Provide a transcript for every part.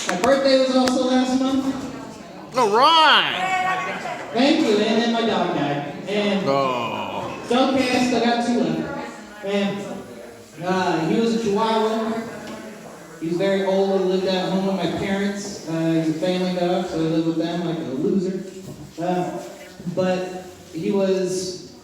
My birthday was also last month. All right. Thank you. And then my dog died. And it's okay, I still got 2 left. And he was a Chihuahua. He was very old. He lived at home with my parents. He's a family dog, so I lived with them like a loser. But he was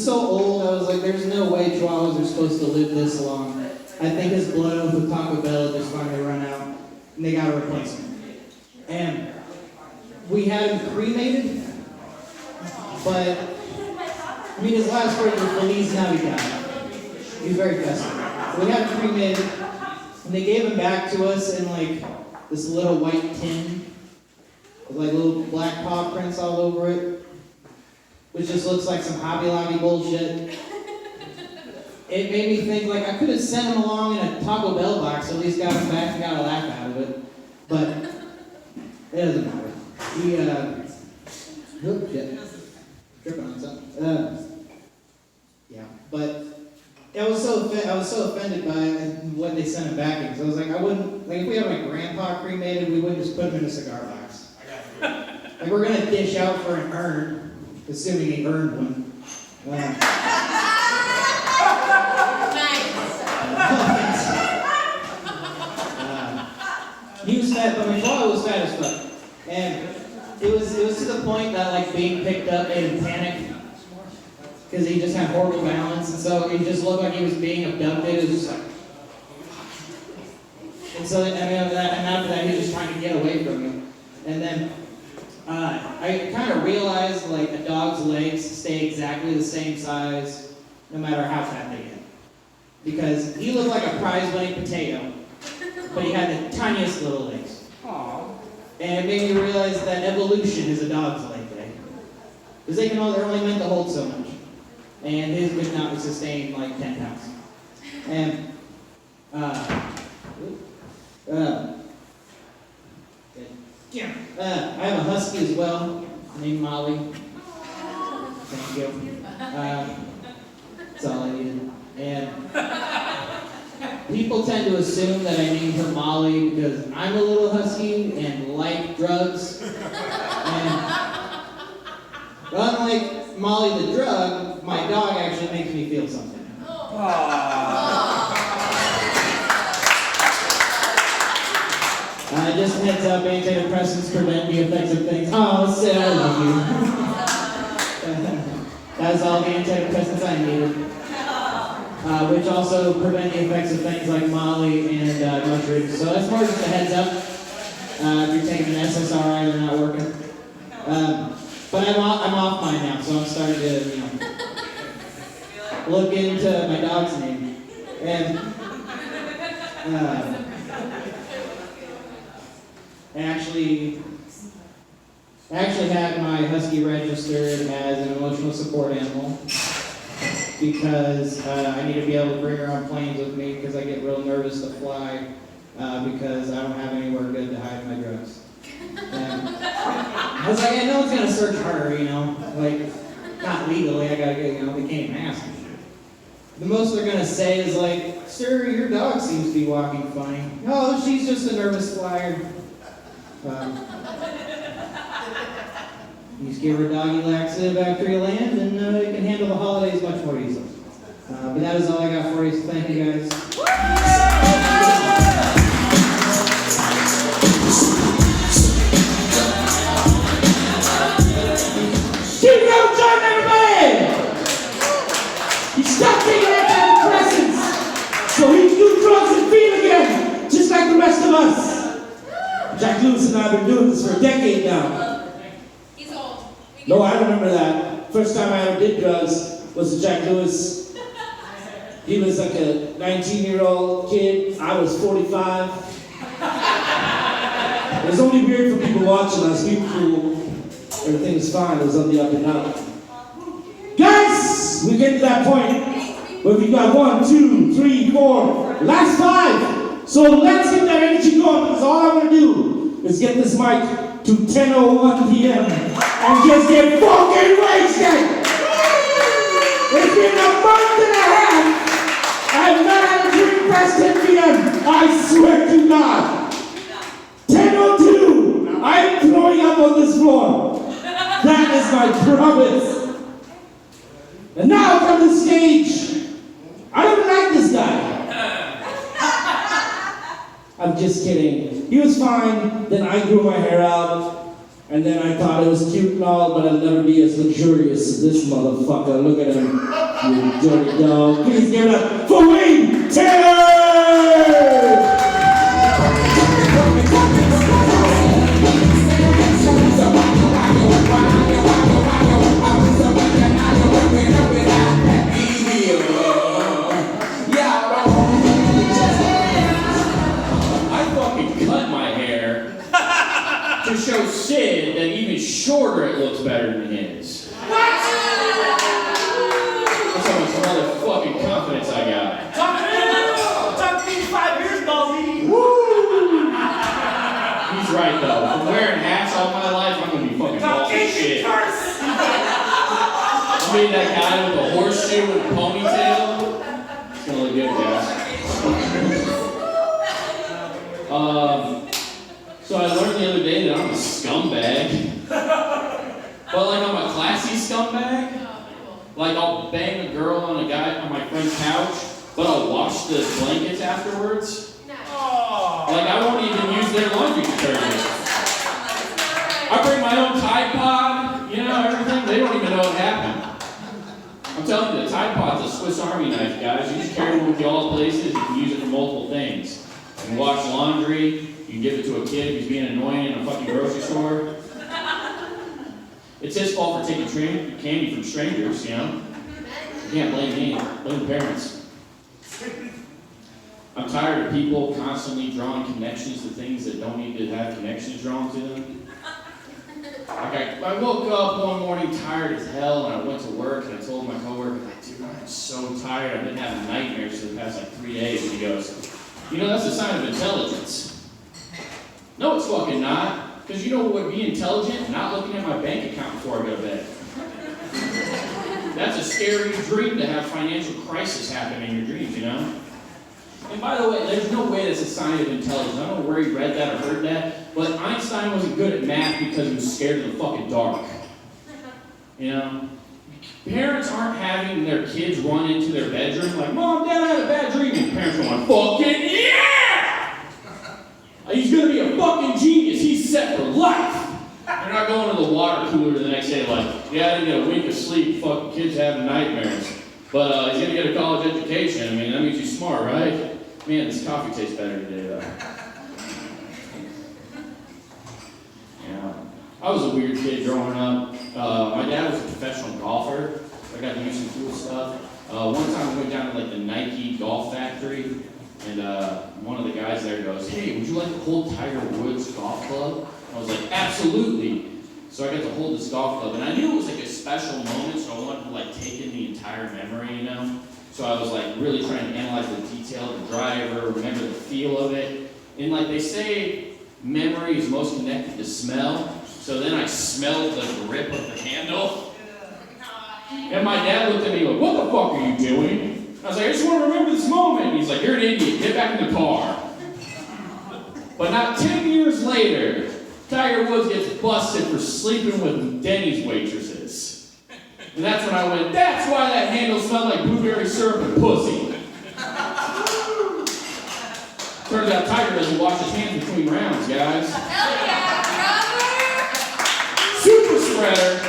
so old, I was like, there's no way Chihuahuas are supposed to live this long. I think his blood oath with Taco Bell just finally run out, and they got to replace him. And we had him cremated, but, I mean, his last word was Feliz Navidad. He was very festive. So we had him cremated, and they gave him back to us in, like, this little white tin with, like, little black paw prints all over it, which just looks like some Hobby Lobby bullshit. It made me think, like, I could have sent him along in a Taco Bell box, at least got him back and got a laugh out of it. But it doesn't matter. He, oh shit. Tripping on something. Yeah, but I was so offended by what they sent him back in, because I was like, I wouldn't, like, if we had my grandpa cremated, we wouldn't just put him in a cigar box. Like, we're gonna dish out for an urn, assuming he earned one. He was fat, but my father was fat as fuck. And it was to the point that, like, being picked up made him panic. Because he just had horrible balance, and so he just looked like he was being abducted. It was just like... And so, and after that, he was just trying to get away from me. And then, I kind of realized, like, a dog's legs stay exactly the same size no matter how fat they get. Because he looked like a prize-winning potato, but he had the tiniest little legs. Aww. And it made me realize that evolution is a dog's leg day. Because they're only meant to hold so much. And his could not sustain, like, 10 pounds. And, I have a husky as well, named Molly. Thank you. That's all I needed. And people tend to assume that I named her Molly because I'm a little husky and like drugs. And unlike Molly the drug, my dog actually makes me feel something. Just heads up, antidepressants prevent the effects of things. Oh, Sid, I love you. That's all the antidepressants I needed. Which also prevent the effects of things like Molly and mushrooms. So that's more just a heads up. If you're taking an SSRI, they're not working. But I'm off mine now, so I'm starting to, look into my dog's name. And I actually had my husky registered as an emotional support animal because I need to be able to bring her on planes with me because I get real nervous to fly because I don't have anywhere good to hide my drugs. And I was like, yeah, no one's gonna search her, like, not legally, I gotta get, they can't even ask me. The most they're gonna say is like, sir, your dog seems to be walking funny. Oh, she's just a nervous flyer. You just give her a doggy laxative after you land, and you can handle the holidays much more easily. But that is all I got for you, so thank you guys. Keep going, John, everybody! You stop taking antidepressants so he can do drugs and feel again, just like the rest of us. Jack Lewis and I have been doing this for a decade now. He's old. No, I remember that. First time I ever did drugs was with Jack Lewis. He was like a 19-year-old kid. I was 45. It was only weird for people watching us. We were cool. Everything was fine. It was on the up and down. Guys, we get to that point where we got 1, 2, 3, 4, last 5. So let's get that energy going, because all I want to do is get this mic to 10:01 p.m. and just get fucking wasted. It's been a month and a half. I've not had a drink past 10 p.m. I swear to God. I'm just kidding. He was fine. Then I grew my hair out. And then I thought it was cute and all, but I'll never be as luxurious as this motherfucker. Look at him, you dirty dog. Please give it up for Wayne Taylor! To show Sid that even shorter it looks better than his. That's how much motherfucking confidence I got. Talk to me 5 years ago, me. He's right though. From wearing hats all my life, I'm gonna be fucking bald as shit. I mean that guy with the horseshoe and the ponytail. It's gonna look good, guys. So I learned the other day that I'm a scumbag. But like I'm a classy scumbag. Like I'll bang a girl on a guy on my friend's couch, but I'll wash the blankets afterwards. Like I won't even use their laundry detergent. I bring my own Tide Pod, you know, everything. They don't even know what happened. I'm telling you, the Tide Pod's a Swiss Army knife, guys. You just carry it with you all places. You can use it for multiple things. You can wash laundry. You can give it to a kid who's being annoying in a fucking grocery store. It's his fault for taking candy from strangers, you know? You can't blame me, blame the parents. I'm tired of people constantly drawing connections to things that don't need to have connections drawn to them. Like I woke up one morning tired as hell and I went to work and I told my coworker, like, dude, I'm so tired. I've been having nightmares for the past like 3 days. And he goes, you know, that's a sign of intelligence. No, it's fucking not. Because you know what would be intelligent? Not looking at my bank account before I go to bed. That's a scary dream to have financial crisis happen in your dreams, you know? And by the way, there's no way that's a sign of intelligence. I don't know where he read that or heard that, but Einstein wasn't good at math because he was scared of the fucking dark. You know? Parents aren't having their kids run into their bedroom like, Mom, Dad, I had a bad dream. And parents are going, fucking yeah! He's gonna be a fucking genius. He's set for life. They're not going to the water cooler the next day like, yeah, I didn't get a wink of sleep. Fucking kids having nightmares. But he's gonna get a college education. I mean, that means he's smart, right? Man, this coffee tastes better today, though. Yeah. I was a weird kid growing up. My dad was a professional golfer. I got to use some cool stuff. One time we went down to like the Nike golf factory, and one of the guys there goes, hey, would you like to hold Tiger Woods' golf club? I was like, absolutely. So I got to hold this golf club, and I knew it was like a special moment, so I wanted to like take in the entire memory, you know? So I was like really trying to analyze the detail of the driver, remember the feel of it. And like they say, memory is most connected to smell. So then I smelled the grip of the handle. And my dad looked at me like, what the fuck are you doing? I was like, I just want to remember this moment. And he's like, you're an idiot, get back in the car. But not 10 years later, Tiger Woods gets busted for sleeping with Denny's waitresses. And that's when I went, that's why that handle smelled like blueberry syrup and pussy. Turns out Tiger doesn't wash his hands between rounds, guys. Hell yeah, brother! Super spreader.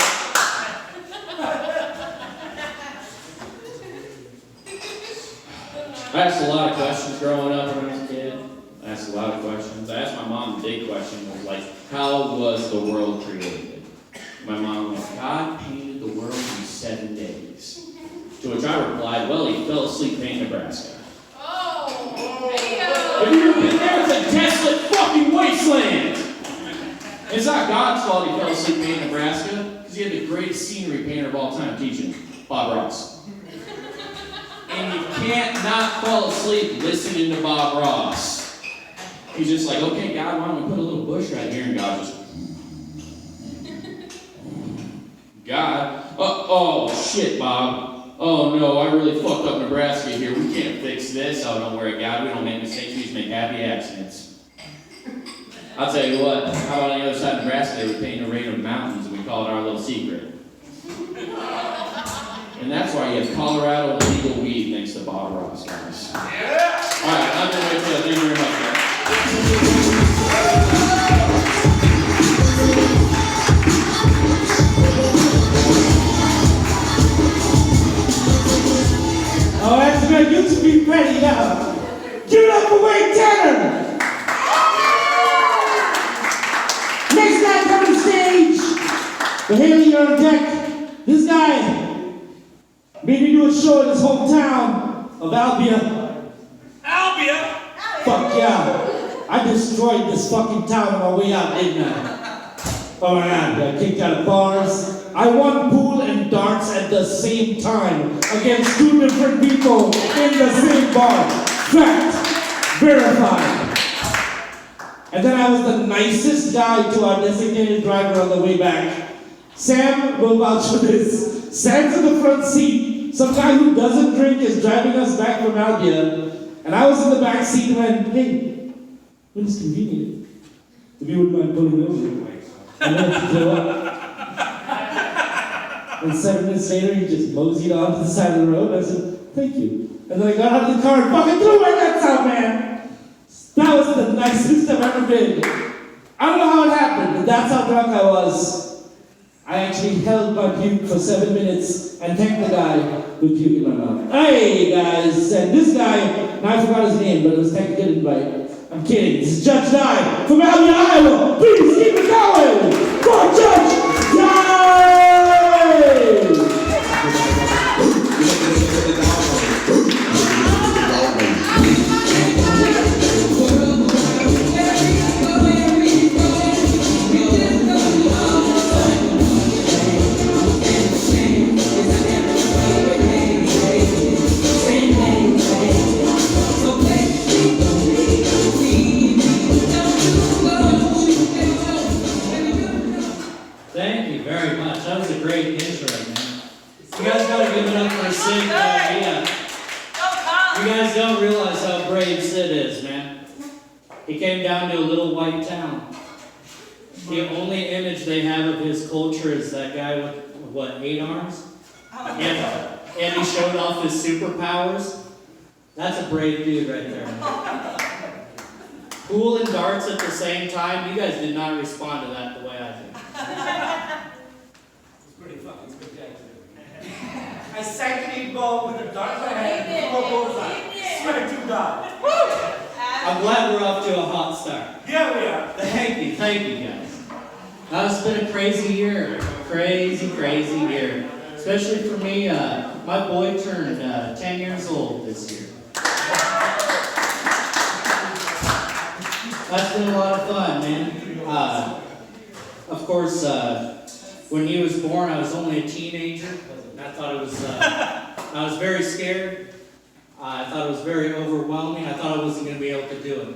I asked a lot of questions growing up when I was a kid. I asked a lot of questions. I asked my mom the big question was like, how was the world created? My mom went, God painted the world in 7 days. To which I replied, well, he fell asleep painting Nebraska. Oh, Have you ever been there? It's a desolate fucking wasteland. It's not God's fault he fell asleep painting Nebraska, because he had the greatest scenery painter of all time teaching, Bob Ross. And you can't not fall asleep listening to Bob Ross. He's just like, okay, God, why don't we put a little bush right here? And God just, God, oh shit, Bob. Oh no, I really fucked up Nebraska here. We can't fix this. Oh, don't worry, God, we don't make mistakes, we just make happy accidents. I'll tell you what, how about on the other side of Nebraska, they were painting a rain of mountains and we call it our little secret. And that's why you have Colorado legal weed thanks to Bob Ross, guys. Yeah. All right, I'm going to wait for that. Thank you very much, guys. But Haley, you're on deck. This guy made me do a show in his hometown of Albia. Albia? Fuck yeah. I destroyed this fucking town on my way out, didn't I? Oh my god, I kicked out of bars. I won pool and darts at the same time against two different people in the same bar. Fact. Verified. And then I was the nicest guy to our designated driver on the way back. Sam will vouch for this. Sam's in the front seat. Some guy who doesn't drink is driving us back from Albia. And I was in the back seat and went, hey, when it's convenient, if you wouldn't mind pulling over. And then to blow up. And 7 minutes later, he just moseyed onto the side of the road. I said, thank you. And then I got out of the car and fucking threw my nuts out, man. That was the nicest I've ever been. I don't know how it happened, but that's how drunk I was. I actually held my puke for 7 minutes and thanked the guy with puke in my mouth. Hey, guys, and this guy, now I forgot his name, but it was technically invite. I'm kidding. This is Judge Dye from Albia, Iowa. Please keep it going for Judge Dye! Thank you very much. That was a great intro, man. You guys gotta give it up for Sid. Yeah. You guys don't realize how brave Sid is, man. He came down to a little white town. The only image they have of his culture is that guy with, what, 8 arms? And he showed off his superpowers. That's a brave dude right there. Pool and darts at the same time. You guys did not respond to that the way I did. It's pretty fucking spectacular. I sank an 8-ball with a dart in my hand, threw a bullseye. Swear to God. I'm glad we're off to a hot start. Yeah, we are. Thank you guys. It's been a crazy year. Crazy year. Especially for me, my boy turned 10 years old this year. That's been a lot of fun, man. Of course, when he was born, I was only a teenager. And I thought it was, I was very scared. I thought it was very overwhelming. I thought I wasn't going to be able to do it.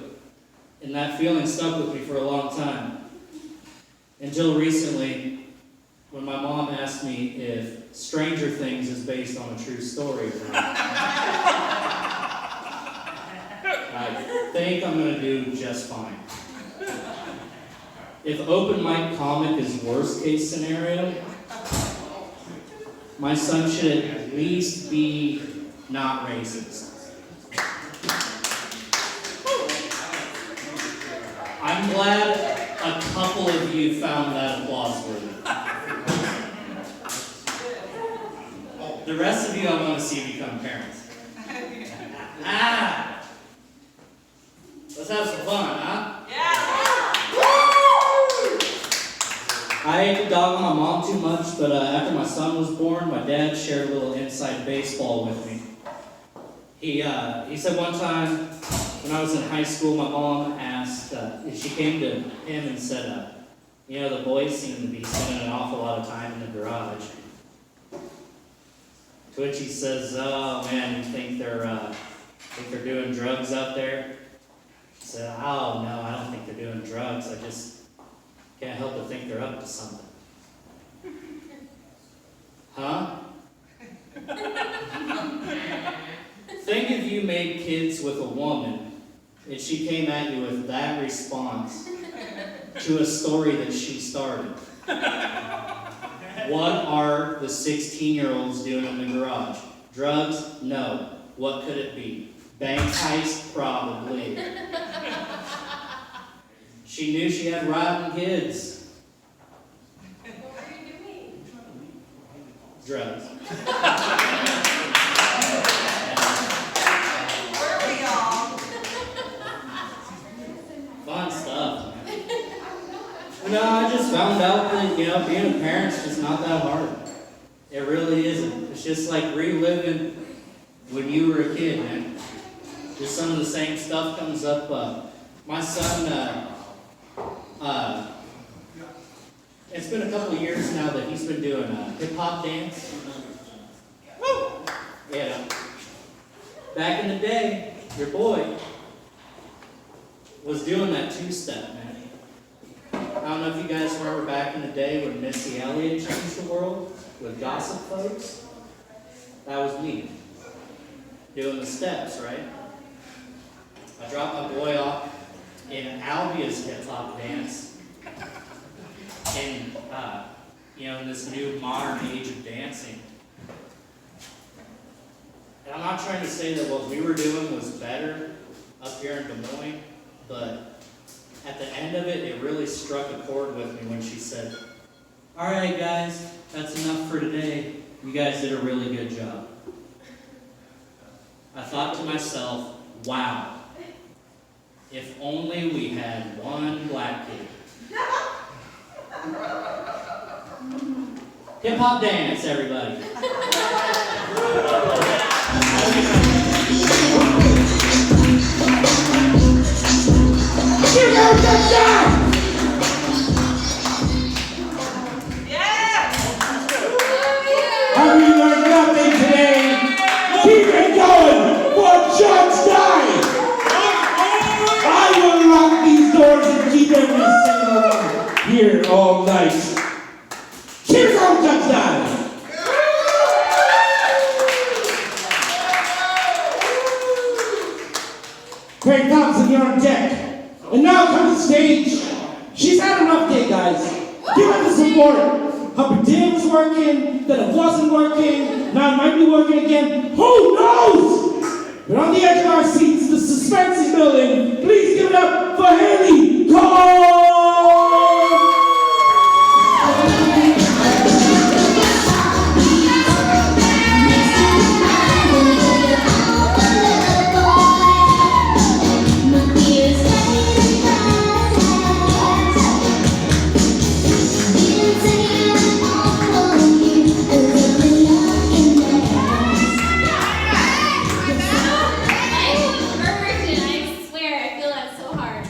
And that feeling stuck with me for a long time. Until recently, when my mom asked me if Stranger Things is based on a true story or not. I think I'm going to do just fine. If open mic comic is worst case scenario, my son should at least be not racist. I'm glad a couple of you found that applause worthy. The rest of you, I want to see become parents. Let's have some fun, huh? I hate to dog on my mom too much, but after my son was born, my dad shared a little inside baseball with me. He said one time when I was in high school, my mom asked, she came to him and said, the boys seem to be spending an awful lot of time in the garage. To which he says, oh man, you think they're doing drugs out there? She said, oh no, I don't think they're doing drugs. I just can't help but think they're up to something. Huh? Think if you made kids with a woman and she came at you with that response to a story that she started. What are the 16-year-olds doing in the garage? Drugs? No. What could it be? Bank heist? Probably. She knew she had rotten kids. What were you doing? Drugs. Were we all? Fun stuff, man. No, I just found out that, you know, being a parent's just not that hard. It really isn't. It's just like reliving when you were a kid, man. Just some of the same stuff comes up. My son, it's been a couple of years now that he's been doing a hip-hop dance. Yeah. Back in the day, your boy was doing that two-step, man. I don't know if you guys remember back in the day when Missy Elliott changed the world with Gossip Folks. That was me, doing the steps, right? I dropped my boy off in Albia's hip-hop dance. And, you know, in this new modern age of dancing. And I'm not trying to say that what we were doing was better up here in Des Moines, but at the end of it, it really struck a chord with me when she said, "All right, guys, that's enough for today. You guys did a really good job." I thought to myself, wow, if only we had one black kid. Hip-hop dance, everybody. You go touchdown! Have you learned nothing today? Keep it going for Chuck's Night! I will lock these doors and keep every single one here all night. Cheers on touchdown! Craig Thompson, you're on deck. And now come to stage. She's had enough day, guys. Give her the support. Her per diem was working, then it wasn't working, now it might be working again. Who knows? We're on the edge of our seats. The suspense is building. Please give it up for Haley Cole! Perfect, and I swear I feel that so hard.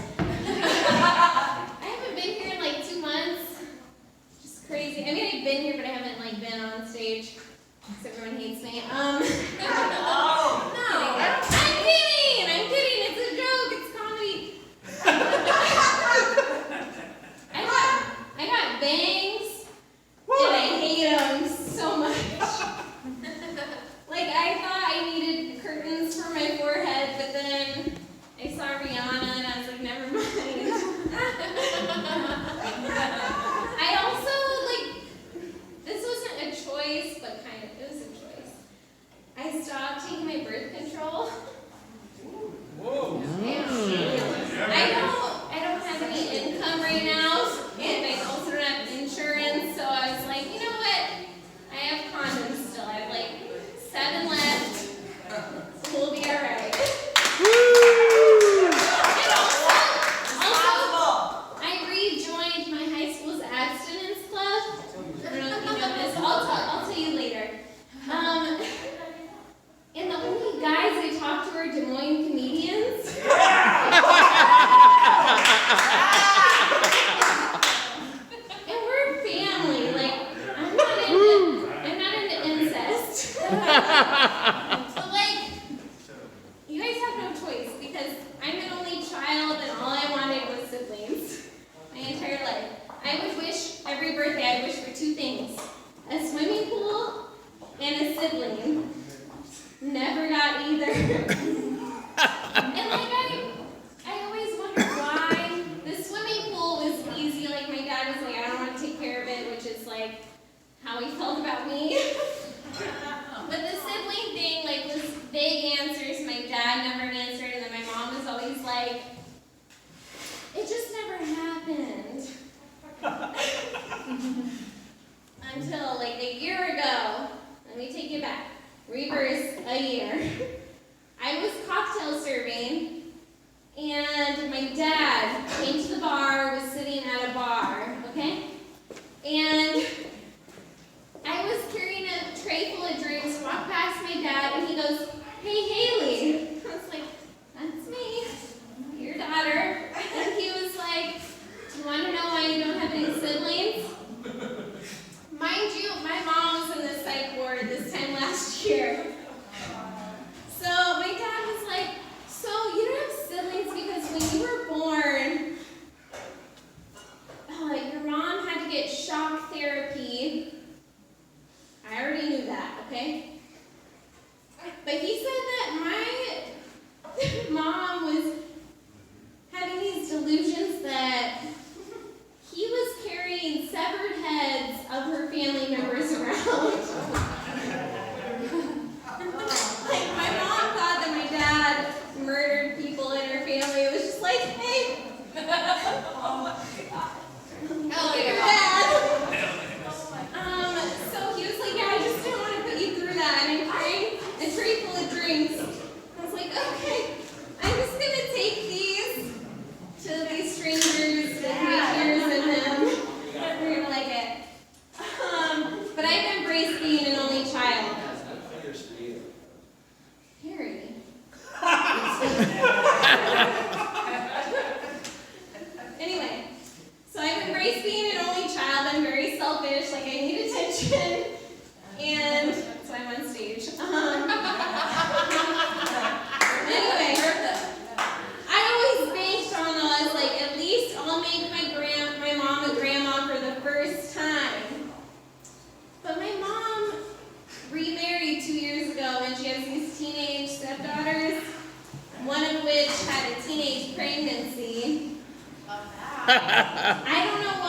I don't know why